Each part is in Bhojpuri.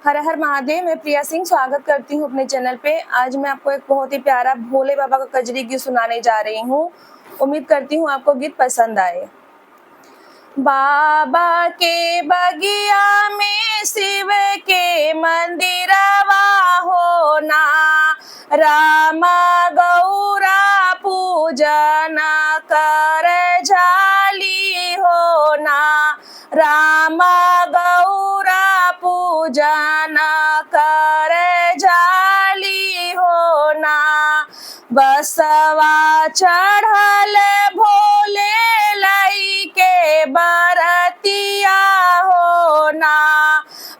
हर हर महादेव। मैं प्रिया सिंह स्वागत करती हूँ अपने चैनल पे। आज मैं आपको एक बहुत ही प्यारा भोले बाबा का कजरी गीत सुनाने जा रही हूँ। उम्मीद करती हूँ आपको गीत पसंद आए। बाबा के बगिया में शिव के मंदिरवा होना, रामा गौरा पूजन कर झाली होना, रामा गौरा पूजन कर झाली होना। बसवा चढ़ल भोले लई के बरतिया होना,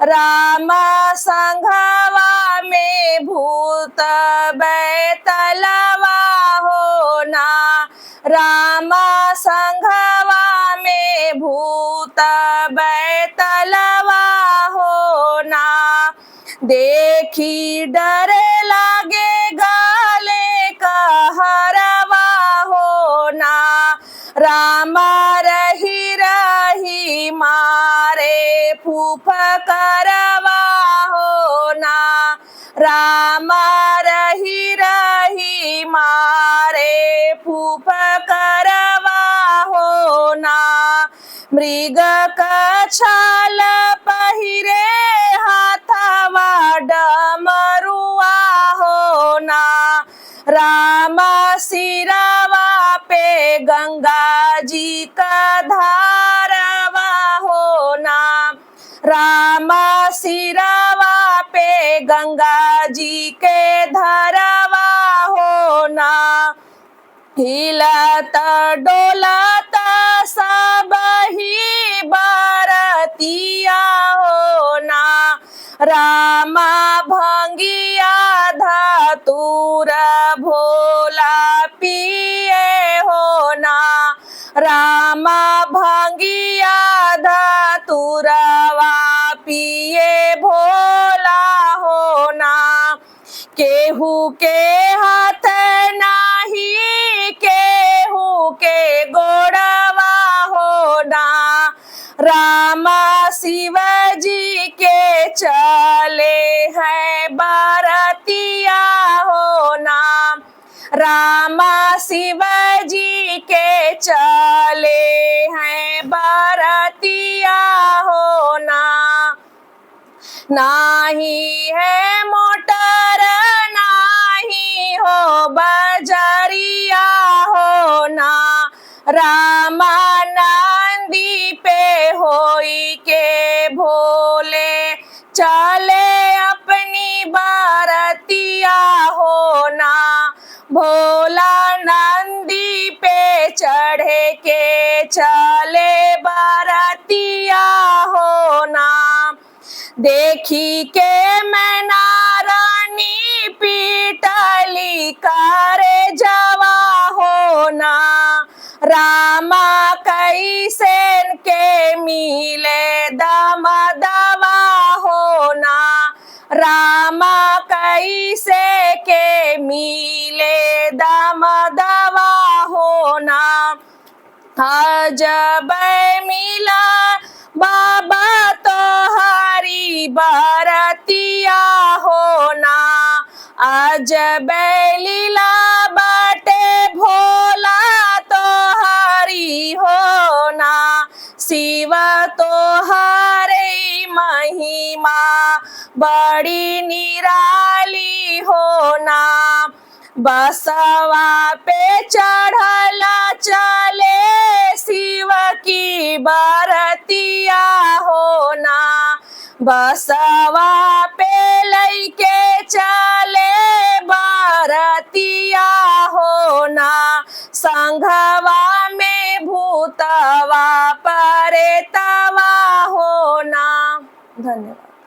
रामा संघवा में भूत बैतलवा होना, रामा संघवा में भूत बैतलवा होना। देखी डर लागे गाले कहरवा होना, रामा रही रही मारे फुफकरवा होना, रामा रही रही मारे फुफकरवा होना। मृग का छाल पहिरे हाथवा डमरुआ होना, रामा सिरवा पे गंगा जी का धारवा होना, रामा सिरवा पे गंगा जी के धारवा होना। हिलत डोलत सब ही बरतिया होना, रामा भंगिया धतूर भोला पिए होना, रामा भंगिया धतूरवा पिए भोला होना। केहू के हाथ नाही केहू के गोड़वा होना, रामा शिव जी के चले हैं बरतिया होना, रामा शिव जी के चले हैं बरतिया होना। नाही है मोटर नाही हो बजरिया होना, रामा नंदी पे होई के भोले चले अपनी बरतिया होना, भोला नंदी पे चढ़े के चले बरतिया होना। देखी के मैना रानी पीटली करे जवा होना, रामा कैसे के मिले दम दवा होना, रामा कैसे के मिले दम दवा होना। जब मिला बाबा तो हरी बरतिया होना, आज लीला बाटे भोला तो हरी होना, शिव तो हरे महिमा बड़ी निराली होना। बसवा पे चढ़ला चले शिव की बरतिया होना, बसवा पे लइके चले बरतिया होना, संघ